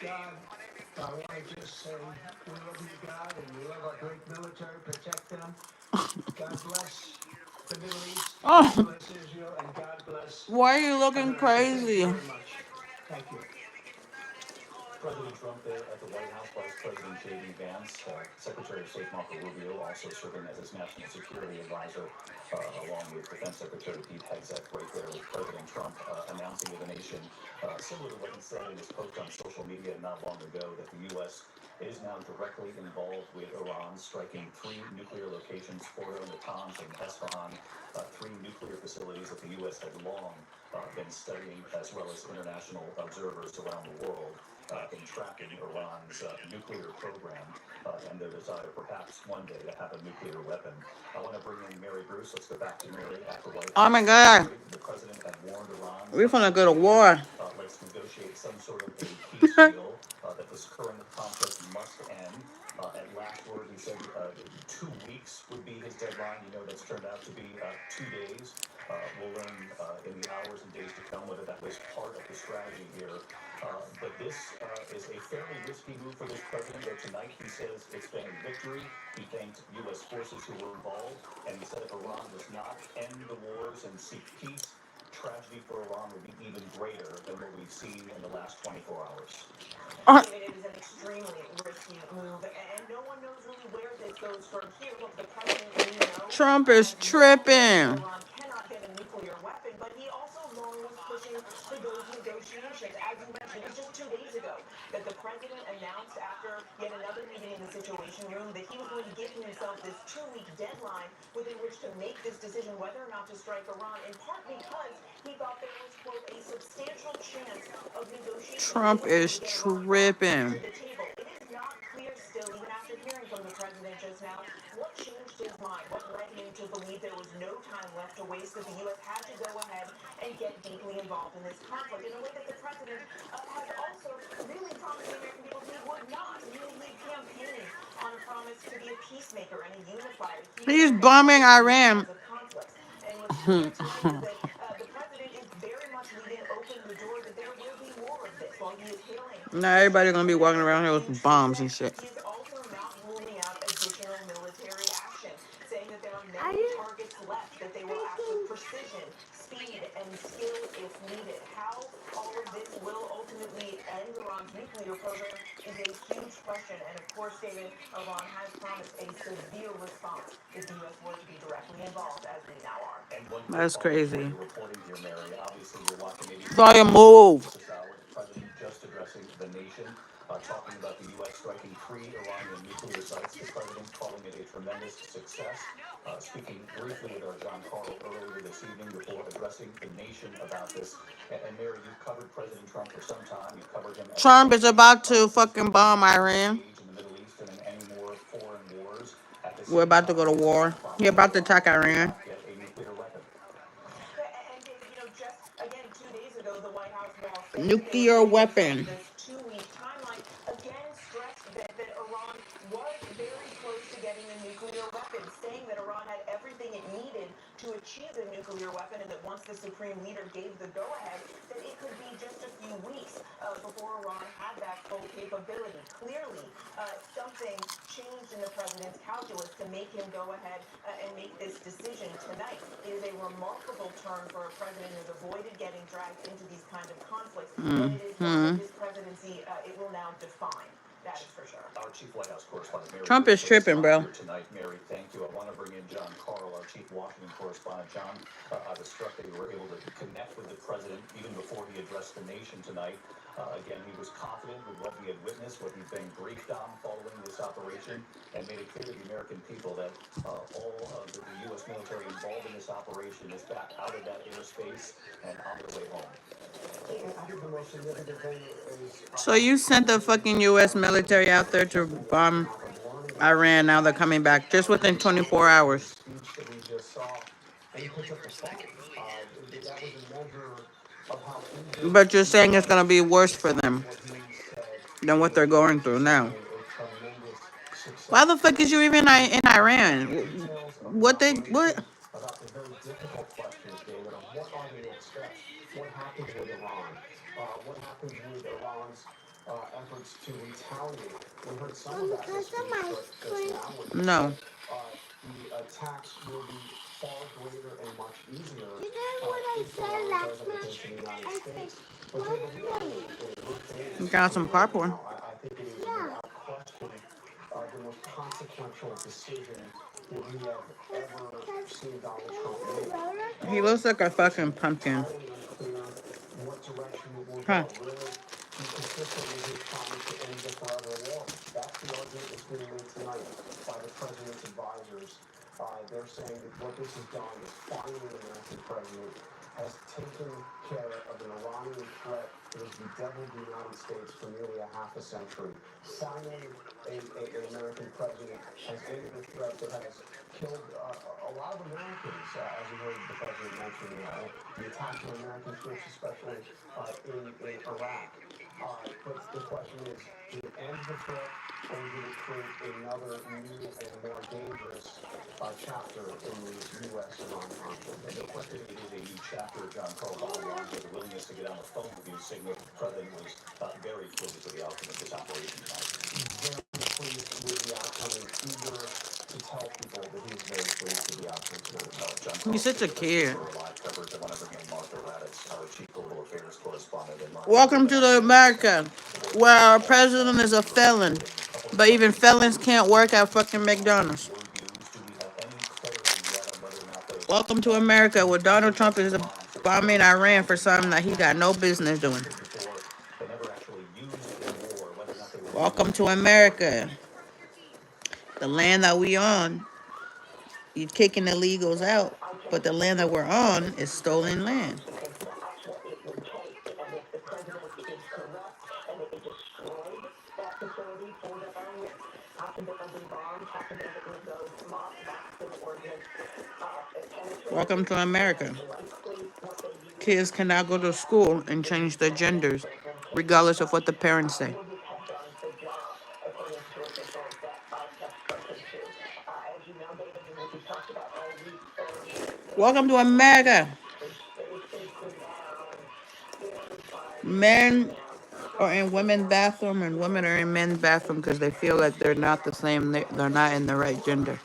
God, I want to just say we love you, God, and we love our great military. Protect them. God bless the Middle East. God Oh, bless Israel, and God bless why are you looking America. Thank you crazy? very much. Thank you. President Trump there at the White House, Vice President J.D. Vance, Secretary of State Marco Rubio, also serving as his national security advisor, along with Defense Secretary Pete Hegseth, right there with President Trump announcing to the nation, similar to what he said in his post on social media not long ago, that the U.S. is now directly involved with Iran, striking three nuclear locations, Fordo, Natanz, and Esfahan, three nuclear facilities that the U.S. had long been studying, as well as international observers around the world in tracking Iran's nuclear program and their desire, perhaps one day, to have a nuclear weapon. I want to bring in Mary Bruce. Let's go back to Mary at the White Oh House. my God. Mary, the president had warned Iran We're once gonna go to again, war. let's negotiate some sort of a peace deal, that this current conflict must end. At last word, he said 2 weeks would be his deadline. You know, that's turned out to be 2 days. We'll learn in the hours and days to come whether that was part of the strategy here. But this is a fairly risky move for this president, though tonight he says it's been a victory. He thanked U.S. forces who were involved, and he said if Iran does not end the wars and seek peace, tragedy for Iran will be even greater than what we've seen in the last 24 hours. Uh, David, it is an extremely risky move, and no one knows really where this goes from here. Look, the president, we know, Trump is has long said that tripping. Iran cannot get a nuclear weapon, but he also long was pushing for those negotiations. As you mentioned, it was just 2 days ago that the president announced, after yet another meeting in the Situation Room, that he was going to give himself this 2-week deadline within which to make this decision whether or not to strike Iran, in part because he thought there was, quote, a substantial chance of negotiation, being Trump able to is get Iran back to tripping. the table. It is not clear still, even after hearing from the president just now, what changed his mind, what led him to believe there was no time left to waste, that the U.S. had to go ahead and get deeply involved in this conflict in a way that the president has also really promised the American people he would not. He will be campaigning on a promise to be a peacemaker and a unifier, to keep He's America out bombing of these Iran. kinds of conflicts. And what's clear tonight is that the president is very much leaving open the door that there will be more of this. While he is hailing Now this everybody gonna be plan walking as a around here with huge bombs and success, shit. he is also not ruling out additional military action, saying that there are many targets left, that they will act with precision, speed, and skill if needed. How all of this will ultimately end Iran's nuclear program is a huge question. And of course, David, Iran has promised a severe response if the U.S. were to be directly involved, as we now are. And one quick That's follow-up for crazy. your reporting here, Mary. Obviously, you're watching ABC Volume News move. this hour. The president just addressing the nation, talking about the U.S. striking three Iranian nuclear sites. The president calling it a tremendous success. Speaking briefly with our John Carl earlier this evening before addressing the nation about this. And Mary, you've covered President Trump for some time. You've covered him as a Trump is president about to since fucking he did bomb not Iran. engage in the Middle East and in any more foreign wars. At the We're same about to time, go to he has now war. He promised that about to Iran attack will Iran. not get a nuclear weapon. And David, just again 2 days ago, the White House, while saying that they were Nuclear giving themselves weapon. this 2-week timeline, again stressed that Iran was very close to getting a nuclear weapon, saying that Iran had everything it needed to achieve a nuclear weapon, and that once the supreme leader gave the go-ahead, that it could be just a few weeks before Iran had that full capability. Clearly, something changed in the president's calculus to make him go ahead and make this decision tonight. It is a remarkable turn for a president who's avoided getting dragged into these kinds of conflicts, and it is one that his presidency, it will now define. That is for sure. Our chief White House correspondent, Mary Trump Bruce, is with us tripping, live bro. here tonight. Mary, thank you. I want to bring in John Carl, our chief Washington correspondent. John, I was struck that you were able to connect with the president even before he addressed the nation tonight. Again, he was confident with what he had witnessed, what he'd been briefed on following this operation, and made it clear to the American people that all of the U.S. military involved in this operation is back out of that airspace and on their way home. I think the most significant thing is So you sent the fucking U.S. military out there to bomb Iran. Now they're coming back just within 24 the hours. speech that we just saw, and he picked up the phone. That was a measure of how eager But you're he saying it's was gonna be to worse for say them what he said than what was they're going through now. certainly a tremendous Why success. the fuck is you even in Iran? Details of the What they what? operation, about the very difficult questions, David, of what are the next steps? What happens with Iran? What happens with Iran's efforts to retaliate. We heard some of that this week, but just now, when he No. said the attacks will be far greater and much easier You know what I if said Iran last doesn't night? attempt the United I States. said, But one David, we are minute. in a good phase Got some here right popcorn. now. I think it is Yeah. without question the most consequential decision that we have ever seen Donald Trump make. He looks like a fucking pumpkin. Highly unclear what direction it will Huh. go. Will it be consistent with his promise to end the forever war? That's the argument that's being made tonight by the president's advisors. They're saying that what this has done is finally the American president has taken care of an Iranian threat that has bedeviled the United States for nearly a half a century. Finally, an American president has ended a threat that has killed a lot of Americans, as you heard the president mention, the attacks on American troops, especially in Iraq. But the question is, did it end the threat, or did it create another new and more dangerous chapter in the U.S.-Iran conflict? And no question, it is a new chapter. John Carl with the willingness to get on the phone with you, saying that the president was very pleased with the outcome of this operation tonight. Very pleased with the outcome and eager to tell people that he is very pleased with the outcome tonight. John Carl, He's such a kid. live coverage. I want to bring in Martha Raddatz, our chief global affairs correspondent. Welcome to the America, where our president is a felon. But even felons can't work at fucking McDonald's. Welcome to America, where Donald Trump is bombing Iran for something that he got no business doing. Welcome to America, the land that we on. You're kicking illegals out, but the land that we're on is stolen land. Welcome to America. Kids can now go to school and change their genders, regardless of what the parents say. Welcome to America. Men are in women's bathroom and women are in men's bathroom because they feel like they're not the same. They're not in the right gender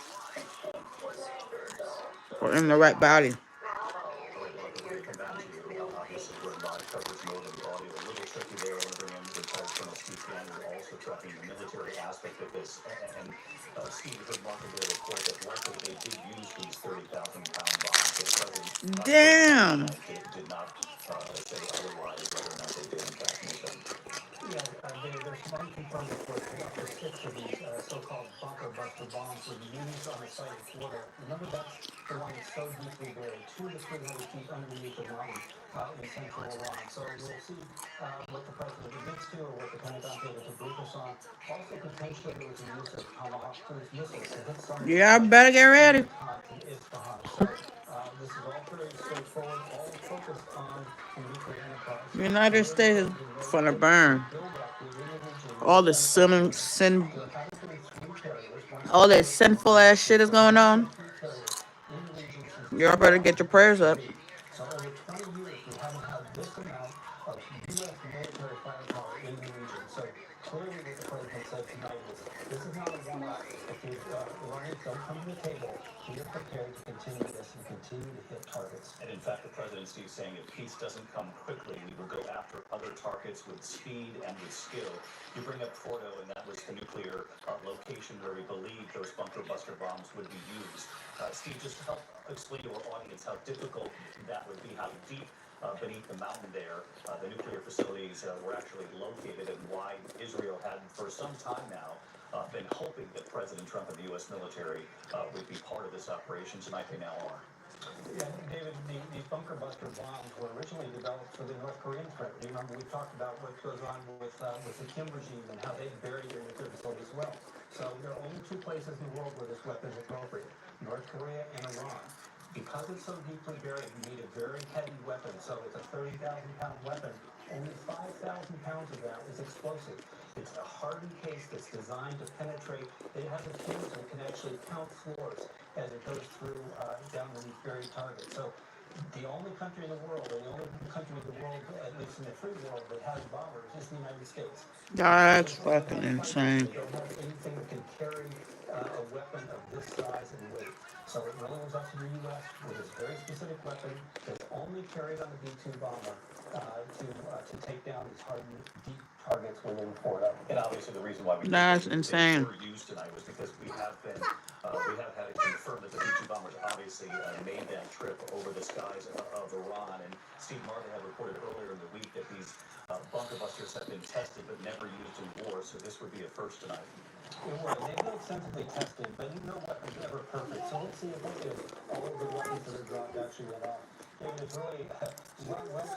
or in the right body. Obviously, we're in live coverage mode and the audio a little tricky there. I want to bring in retired Colonel Steve Gander, also tracking the military aspect of this. And Steve, you heard Martha Bear report that likely they did use these 30,000-pound bombs. The president Damn. did not say otherwise, whether or not they did in fact use them. Yeah, there's some unconfirmed reports that up to 6 of these so-called bunker buster bombs were used on the site in Florida. Remember, that's the one that's so deeply buried, 200 to 300 feet underneath the ground in central Iran. So we'll see what the president admits to or what the Pentagon's able to brief us on. Also, potentially, there was a use of Tomahawk cruise missiles to hit some Yeah, I better get ready. in Isfahan. So this is all very straightforward, all focused on the nuclear enterprise. The United States is gonna burn. All this all this sinful ass shit is going on. Y'all better get your prayers up. So over 20 years, we haven't had this amount of U.S. military firepower in the region. So clearly what the president said tonight is, this is not a one-off. If the Iranians don't come to the table, we are prepared to continue this and continue to hit targets. And in fact, the presidency is saying if peace doesn't come quickly, we will go after other targets with speed and with skill. You bring up Fordo, and that was the nuclear location where we believe those bunker buster bombs would be used. Steve, just to help explain to our audience how difficult that would be, how deep beneath the mountain there the nuclear facilities were actually located, and why Israel had for some time now been hoping that President Trump and the U.S. military would be part of this operation. Tonight they now are. Yeah, David, these bunker buster bombs were originally developed for the North Korean threat. You remember we talked about what goes on with the Kim regime and how they buried their nuclear facilities as well. So there are only 2 places in the world where this weapon is appropriate: North Korea and Iran. Because it's so deeply buried, you need a very heavy weapon. So it's a 30,000-pound weapon. Only 5,000 pounds of that is explosive. It's a hardened case that's designed to penetrate. It has a fuse that can actually count floors as it goes through down to these buried targets. So The only country in the world, or the only country in the world, at least in the free world, that has bombers is the United States. The That's Israelis only fucking have fighters. insane. They don't have anything that can carry a weapon of this size and weight. So it really was up to the U.S. with this very specific weapon that's only carried on the B-2 bomber to take down these hardened, deep targets within Florida. And obviously the reason why That's they insane. were used tonight was because we have had it confirmed that the B-2 bombers obviously made that trip over the skies of Iran. And Steve Martin had reported earlier in the week that these bunker busters have been tested but never used in war. So this would be a first tonight. It would. They've been extensively tested, but no weapon's ever perfect. So let's see if all of the weapons that are dropped actually went off. It's really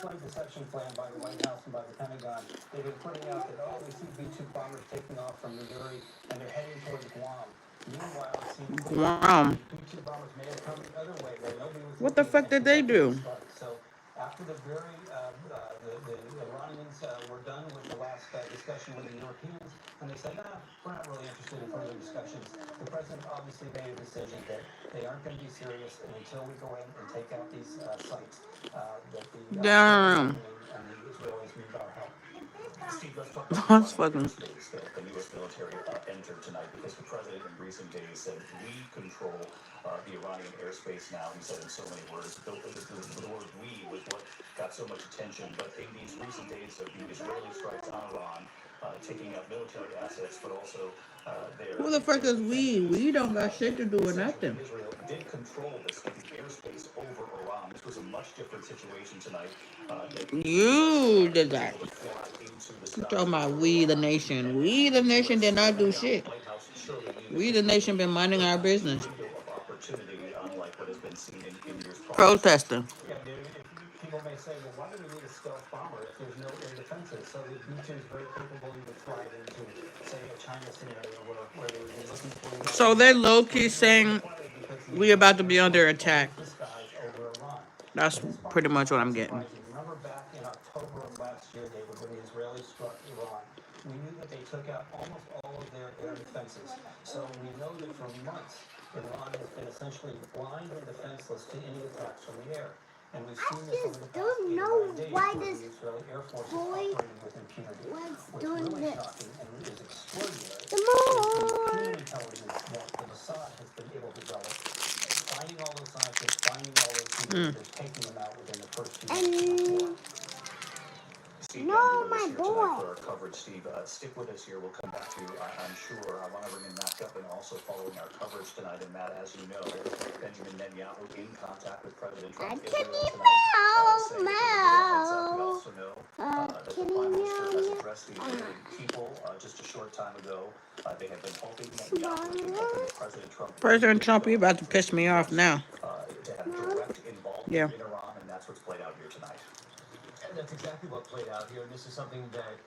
one deception plan by the White House and by the Pentagon. They've been putting out that, we see B-2 bombers taking off from Missouri and they're heading towards Guam. Meanwhile, it seems Wow. B-2 bombers may have come the other way where nobody was What the looking fuck and did they conducting a do? strike. So after the Iranians were done with the last discussion with the Europeans, and they said, we're not really interested in further discussions. The president obviously made a decision that they aren't going to be serious until we go in and take out these sites that the Damn. and the Israelis need our help. Steve, let's talk about the That's Iranian fucking. airspace that the U.S. military entered tonight, because the president in recent days said we control the Iranian airspace now. He said in so many words. The word "we" was what got so much attention. But in these recent days of the Israeli strikes on Iran, taking out military assets, but also their Who the fuck is we? defenses. We don't got shit to do with Essentially, nothing. Israel did control this airspace over Iran. This was a much different situation tonight. That the U.S. You did was that. able to fly into the You skies talking about over we the Iran. nation. And We the the nation U.S. did not do Pentagon, shit. White House surely knew that We this the was nation been minding our a business. window of opportunity, unlike what has been seen in years prior. So, Protesting. yeah, people may say, well, why do we need a stealth bomber if there's no air defenses? So the B-2 is very capable of flying into, say, a China scenario where they would be looking for So they're low key saying we about to be under attack. the skies over Iran. That's And this part pretty is much what not I'm getting. surprising. Remember back in October of last year, David, when the Israelis struck Iran, we knew that they took out almost all of their air defenses. So we know that for months, Iran has been essentially blind and defenseless to any attacks from the air. And we've seen this over the past 89 days where the Israeli Air Force is operating with impunity. What's really shocking and is extraordinary is the human intelligence that Mossad has been able to develop, finding all those scientists, finding all those people, and just taking them out within the first few minutes. Steve, my boy. For our coverage, Steve, stick with us here. We'll come back to you, I'm sure. I want to bring in Matt Guffin also following our coverage tonight. And Matt, as you know, Benjamin Netanyahu in contact with President Trump Israel tonight. We also know that the Prime Minister has addressed the Israeli people just a short time ago. They have been hoping that President Trump. President Trump, you about to piss me off now. To have direct involvement in Iran, and that's what's played out here tonight. And that's exactly what played out here, and this is something that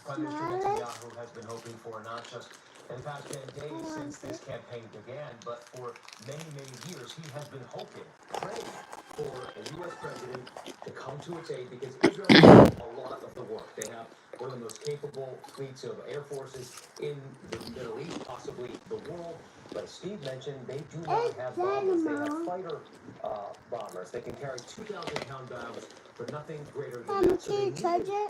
Prime Minister Netanyahu has been hoping for, not just in the past 10 days since this campaign began, but for many, many years. He has been hoping, praying for a U.S. president to come to its aid, because Israel does a lot of the work. They have one of the most capable fleets of air forces in the Middle East, possibly the world. But as Steve mentioned, they do not have bombers. They have fighter bombers. They can carry 2,000-pound bombs for nothing greater than that. So they need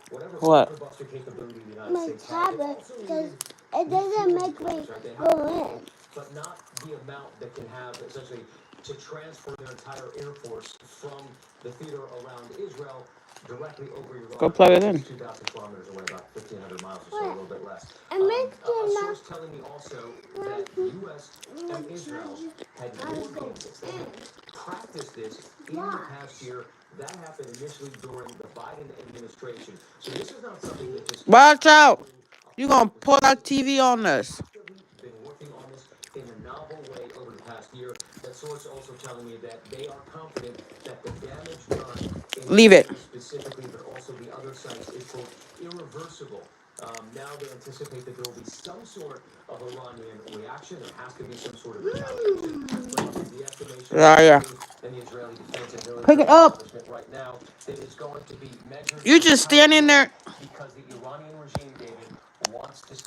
whatever buster capability the United States has. It doesn't make me go in. But not the amount that can have, essentially, to transfer their entire air force from the theater around Israel directly over Iran. Go plug it in. 2,000 kilometers away, about 1,500 miles or so, a little bit less. A source telling me also that the U.S. and Israel had wargamed this. They had practiced this in the past year. That happened initially during the Biden administration. So this is not something that just... Watch out! You gonna pull that TV on us. Been working on this in a novel way over the past year. That source also telling me that they are confident that the damage done Leave it. specifically, but also the other sites, is quote irreversible. Now they anticipate that there will be some sort of Iranian reaction. There has to be some sort of retaliation. The estimation and the Israeli defense and military Pick it up. right now that it's going to be measured. You just standing there. Because the Iranian regime, David, wants to